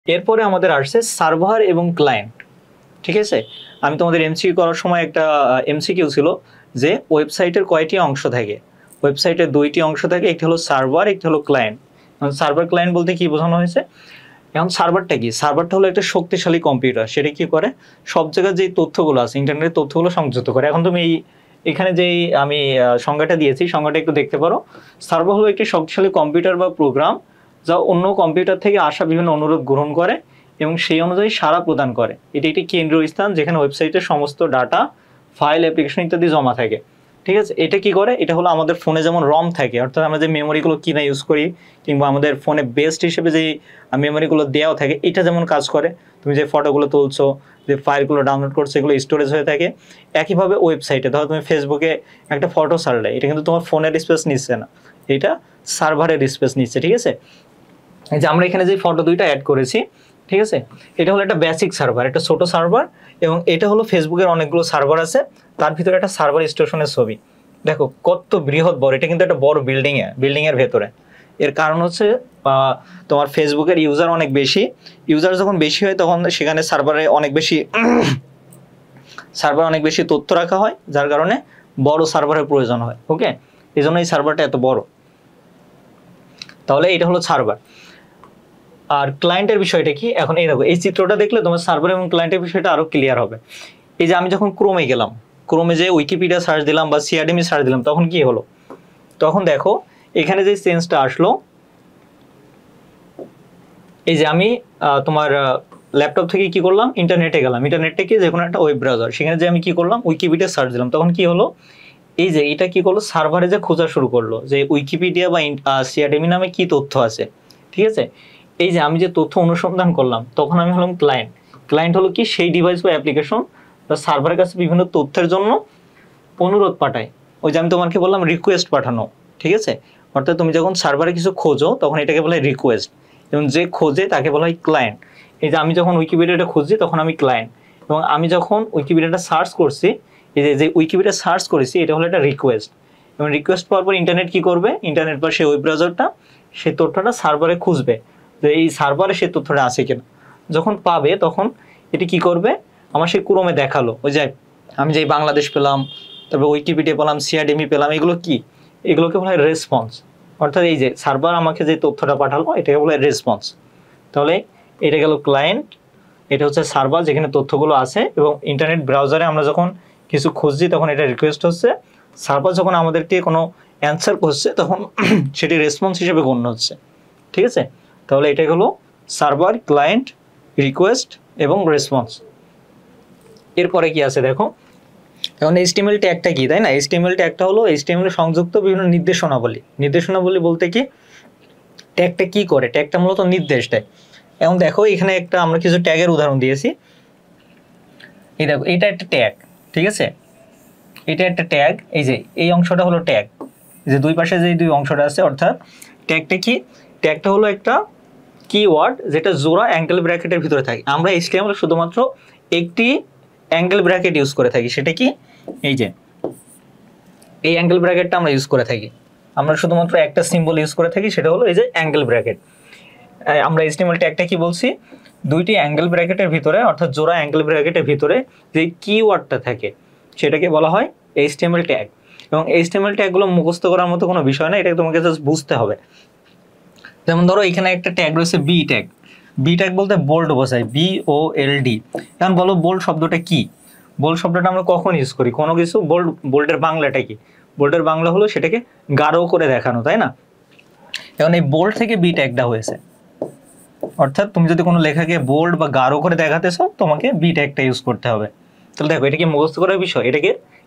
এরপরে আমাদের আসছে সার্ভার এবং ক্লায়েন্ট। ঠিক আছে, আমি তোমাদের এমসিকিউ করার সময় একটা এমসিকিউ ছিল যে ওয়েবসাইটের কয়টি অংশ থাকে। ওয়েবসাইটের দুইটি অংশ থাকে, একটি হলো সার্ভার, একটি হলো ক্লায়েন্ট। সার্ভার ক্লায়েন্ট বলতে কি বোঝানো হয়েছে? এখন সার্ভারটা কি? সার্ভারটা হলো একটা শক্তিশালী কম্পিউটার, সেটা কি করে সব জায়গায় যে তথ্যগুলো আছে, ইন্টারনেটের তথ্যগুলো সংযুক্ত করে। এখন তুমি এখানে যেই আমি সংজ্ঞাটা দিয়েছি, সংজ্ঞাটা একটু দেখতে পারো। সার্ভার হলো একটি শক্তিশালী কম্পিউটার বা প্রোগ্রাম যা অন্য কম্পিউটার থেকে আসা বিভিন্ন অনুরোধ গ্রহণ করে এবং সেই অনুযায়ী সাড়া প্রদান করে। এটি একটি কেন্দ্রীয় স্থান যেখানে ওয়েবসাইটের সমস্ত ডাটা, ফাইল, অ্যাপ্লিকেশন ইত্যাদি জমা থাকে। ঠিক আছে, এটা কি করে? এটা হলো আমাদের ফোনে যেমন রম থাকে, অর্থাৎ আমরা যে মেমোরিগুলো কিনা ইউজ করি কিংবা আমাদের ফোনে বেস্ট হিসেবে যে মেমোরিগুলো দেওয়া থাকে, এটা যেমন কাজ করে। তুমি যে ফটোগুলো তুলছো, যে ফাইলগুলো ডাউনলোড করছো, এগুলো স্টোরেজ হয়ে থাকে। একইভাবে ওয়েবসাইটে ধরো তুমি ফেসবুকে একটা ফটো ছাড়লে, এটা কিন্তু তোমার ফোনের স্পেস নিচ্ছে না, এটা সার্ভারের স্পেস নিচ্ছে। ঠিক আছে, এই যে আমরা এখানে যে ফটো দুইটা অ্যাড করেছি, ঠিক আছে, এটা হলো একটা বেসিক সার্ভার, একটা ছোট সার্ভার। এবং এটা হলো ফেসবুকের অনেকগুলো সার্ভার আছে, তার ভিতরে একটা সার্ভার স্টেশনের ছবি। দেখো কত বৃহৎ বড়, এটা কিন্তু একটা বড় বিল্ডিংয়ের ভেতরে। এর কারণ হচ্ছে তোমার ফেসবুকের ইউজার অনেক বেশি। ইউজার যখন বেশি হয় তখন সেখানে সার্ভারে অনেক বেশি তথ্য রাখা হয়, যার কারণে বড় সার্ভারের প্রয়োজন হয়। ওকে, এই জন্য এই সার্ভারটা এত বড়। তাহলে এটা হলো সার্ভার। আর ক্লায়েন্টের বিষয়টা কি? এখন এই দেখো, এই চিত্রটা দেখলে তোমার সার্ভার এবং ক্লায়েন্টের বিষয়টা আরো ক্লিয়ার হবে। এই যে আমি যখন ক্রোমে গেলাম, ক্রোমে যে উইকিপিডিয়া সার্চ দিলাম বা সিআরডিএমি সার্চ দিলাম, তখন কি হলো? তখন দেখো এখানে যে চেঞ্জটা আসলো, এই যে আমি তোমার ল্যাপটপ থেকে কি করলাম, ইন্টারনেটে গেলাম। ইন্টারনেট থেকে যে কোনো একটা ওয়েব ব্রাউজার, সেখানে যে আমি কি করলাম, উইকিপিডিয়া সার্চ দিলাম, তখন কি হলো? এই যে এটা কি করলো, সার্ভারে যে খোঁজা শুরু করলো যে উইকিপিডিয়া বা সিআরডিএমি নামে কি তথ্য আছে। ঠিক আছে, এই যে আমি যে তথ্য অনুসন্ধান করলাম, তখন আমি হলাম ক্লায়েন্ট। ক্লায়েন্ট হলো কি, সেই ডিভাইস বা অ্যাপ্লিকেশন বা সার্ভারের কাছে বিভিন্ন তথ্যের জন্য অনুরোধ পাঠায়। ওই যে আমি তোমাকে বললাম রিকোয়েস্ট পাঠানো। ঠিক আছে, অর্থাৎ তুমি যখন সার্ভারে কিছু খোঁজো তখন এটাকে বলা হয় রিকোয়েস্ট, এবং যে খোঁজে তাকে বলা হয় ক্লায়েন্ট। এই যে আমি যখন উইকিপিডিয়াটা খুঁজছি তখন আমি ক্লায়েন্ট, এবং আমি যখন উইকিপিডিয়াটা সার্চ করছি, এই যে উইকিপিডিয়া সার্চ করেছি, এটা হলো একটা রিকোয়েস্ট। এবং রিকোয়েস্ট পাওয়ার পর ইন্টারনেট কি করবে? ইন্টারনেট বা সেই ওয়েব ব্রাউজারটা সেই তথ্যটা সার্ভারে খুঁজবে যে এই সার্ভারে সেই তথ্যটা আছে কিনা। যখন পাবে তখন এটি কি করবে? আমার সেই ক্রোমে দেখালো, ওই যে আমি যেই বাংলাদেশ পেলাম, তারপরে উইকিপিডিয়া পেলাম, সিআরডিএমি পেলাম, এগুলো কি? এগুলোকে বলা হয় রেসপন্স। অর্থাৎ এই যে সার্ভার আমাকে যে তথ্যটা পাঠালো, এটাকে বলা হয় রেসপন্স। তাহলে এটা গেল ক্লায়েন্ট, এটা হচ্ছে সার্ভার যেখানে তথ্যগুলো আছে, এবং ইন্টারনেট ব্রাউজারে আমরা যখন কিছু খুঁজছি তখন এটা রিকোয়েস্ট হচ্ছে। সার্ভার যখন আমাদেরকে কোনো অ্যান্সার করছে তখন সেটি রেসপন্স হিসেবে গণ্য হচ্ছে। ঠিক আছে, তাহলে এটা হলো সার্ভার, ক্লায়েন্ট, রিকোয়েস্ট এবং রেসপন্স। এরপরে কি আছে দেখো, এখন এইচটিএমএল ট্যাগটা কি, তাই না? এইচটিএমএল ট্যাগটা হলো এইচটিএমএল সংযুক্ত বিভিন্ন নির্দেশনাবলী বলতে কি, ট্যাগটা কি করে? ট্যাগটা মূলত নির্দেশ দেয়। এখন দেখো এখানে একটা আমরা কিছু ট্যাগের উদাহরণ দিয়েছি। এই দেখো, এটা একটা ট্যাগ। ঠিক আছে, এটা একটা ট্যাগ। এই যে এই অংশটা হলো ট্যাগ, যে দুই পাশে যে দুই অংশটা আছে, অর্থাৎ ট্যাগটা কি? ট্যাগটা হলো একটা কিওয়ার্ড যেটা জোড়া অ্যাঙ্গেল ব্র্যাকেটের ভিতরে থাকে। আমরা এইচটিএমএল শুধুমাত্র একটি অ্যাঙ্গেল ব্র্যাকেট ইউজ করে থাকি, সেটা কি? এই যে এই অ্যাঙ্গেল ব্র্যাকেটটা আমরা ইউজ করে থাকি। আমরা শুধুমাত্র একটা সিম্বল ইউজ করে থাকি, সেটা হলো এই যে অ্যাঙ্গেল ব্র্যাকেট। আমরা এইচটিএমএল ট্যাগটা কি বলছি? দুইটি অ্যাঙ্গেল ব্র্যাকেটের ভিতরে, অর্থাৎ জোড়া অ্যাঙ্গেল ব্র্যাকেটের ভিতরে যে কিওয়ার্ডটা থাকে সেটাকে বলা হয় এইচটিএমএল ট্যাগ। এবং এইচটিএমএল ট্যাগগুলো মুখস্থ করার মতো কোনো বিষয় না, এটাকে তোমাকে জাস্ট বুঝতে হবে। যেমন ধরো এখানে একটা ট্যাগ রয়েছে বি ট্যাগ। বি ট্যাগ বলতে বোল্ড বোঝায়, BOLD। এখন বলো বোল্ড শব্দটা কি? বোল্ড শব্দটা আমরা কখন ইউজ করি? কোনো কিছু বোল্ডের বাংলাটা কি? বোল্ডের বাংলা হলো সেটাকে গাঢ় করে দেখানো, তাই না? এখন এই বোল্ড থেকে বি ট্যাগটা হয়েছে, অর্থাৎ তুমি যদি কোনো লেখাকে বোল্ড বা গাঢ় করে দেখাতে চাও তোমাকে বি ট্যাগটা ইউজ করতে হবে। তাহলে দেখো, এটা কি মুখস্থ করার বিষয়?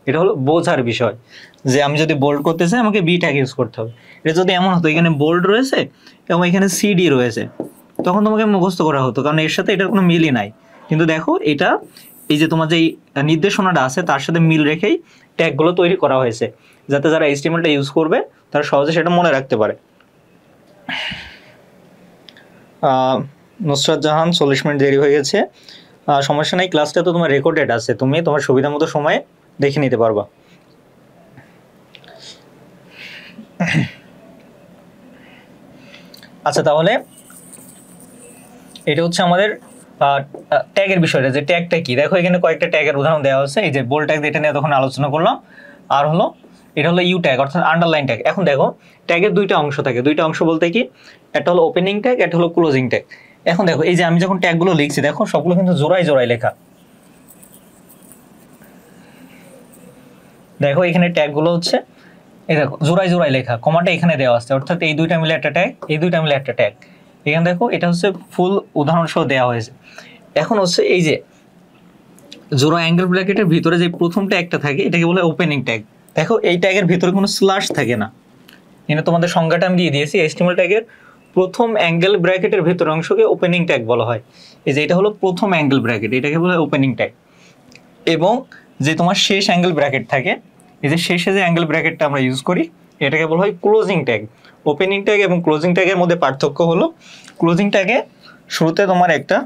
এটা হলো বোঝার বিষয়, যে আমি যদি বোল্ড করতে চাই আমাকে বি ট্যাগ ইউজ করতে হবে। এটা যদি এমন হতো এখানে বোল্ড রয়েছে এবং এখানে সিডি রয়েছে, তখন তোমাকে মুখস্থ করা হতো, কারণ এর সাথে এটার কোনো মিলই নাই। কিন্তু দেখো এটা, এই যে তোমার যে নির্দেশনাটা আছে তার সাথে মিল রেখেই ট্যাগগুলো তৈরি করা হয়েছে, যাতে যারা এইচটিএমএলটা ইউজ করবে তারা সহজে সেটা মনে রাখতে পারে। নুসরাত জাহান, 40 মিনিট দেরি হয়ে গেছে। সমস্যা নাই, ক্লাসটা তো তোমার রেকর্ডেড আছে, তুমি তোমার সুবিধা মতো সময়ে দেখে নিতে পারবা। আচ্ছা, তাহলে এটা হচ্ছে আমাদের ট্যাগের বিষয়টা, যে ট্যাগটা কি। দেখো এখানে কয়েকটা ট্যাগের উদাহরণ দেওয়া আছে, এই যে বোল্ড ট্যাগ, এটা নিয়ে তখন আলোচনা করলাম। আর হলো এটা হলো ইউ ট্যাগ অর্থাৎ আন্ডারলাইন ট্যাগ। এখন দেখো ট্যাগের দুইটা অংশ থাকে, দুইটা অংশ বলতে কি, একটা হলো ওপেনিং ট্যাগ, একটা হলো ক্লোজিং ট্যাগ। এখন দেখো এই যে আমি যখন ট্যাগগুলো লিখছি, দেখো সবগুলো কিন্তু জোড়ায় জোড়ায় লেখা। দেখো এখানে ট্যাগগুলো হচ্ছে এই দেখো জোড়ায় জোড়ায় লেখা, কমাটা এখানে দেওয়া আছে, অর্থাৎ এই দুইটা মিলে একটা ট্যাগ, এই দুইটা মিলে একটা ট্যাগ। এখানে দেখো এটা হচ্ছে ফুল উদাহরণ সহ দেওয়া হয়েছে। এখন হচ্ছে এই যে জোড়া অ্যাঙ্গেল ব্র্যাকেটের ভিতরে যে প্রথম ট্যাগটা থাকে এটাকে বলে ওপেনিং ট্যাগ। দেখো এই ট্যাগের ভিতরে কোনো স্ল্যাশ থাকে না, এখানে তোমাদের সংজ্ঞাটা আমি দিয়ে দিয়েছি। HTML ট্যাগের প্রথম অ্যাঙ্গেল ব্র্যাকেটের ভিতর অংশকে ওপেনিং ট্যাগ বলা হয়। এই যে এটা হলো প্রথম অ্যাঙ্গেল ব্র্যাকেট, এটাকে বলে ওপেনিং ট্যাগ। এবং যে তোমার শেষ অ্যাঙ্গেল ব্র্যাকেট থাকে, এই যে শেষে যে অ্যাঙ্গেল ব্র্যাকেটটা আমরা ইউজ করি এটাকে বলা হয় ক্লোজিং ট্যাগ। ওপেনিং ট্যাগ এবং ক্লোজিং ট্যাগের মধ্যে পার্থক্য হলো, ক্লোজিং ট্যাগে শুরুতে তোমার একটা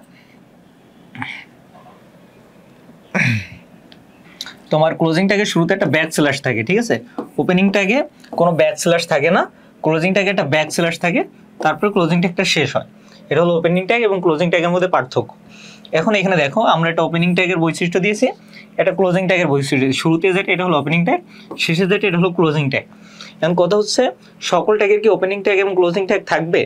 ক্লোজিং ট্যাগের শুরুতে একটা ব্যাক স্ল্যাশ থাকে, ঠিক আছে। ওপেনিং ট্যাগে কোনো ব্যাক স্ল্যাশ থাকে না, ক্লোজিং ট্যাগে একটা ব্যাক স্ল্যাশ থাকে, তারপরে ক্লোজিং ট্যাগটা শেষ হয়। এটা হলো ওপেনিং ট্যাগ এবং ক্লোজিং ট্যাগের মধ্যে পার্থক্য। এখন এখানে দেখো আমরা একটা ওপেনিং ট্যাগের বৈশিষ্ট্য দিয়েছি, একটা ক্লোজিং ট্যাগের বৈশিষ্ট্য দিয়েছি। শুরুতে যেটা এটা হলো ওপেনিং ট্যাগ, শেষে যেটা এটা হলো ক্লোজিং ট্যাগ। এখন কথা হচ্ছে সকল ট্যাগের কি ওপেনিং ট্যাগ এবং ক্লোজিং ট্যাগ থাকবে?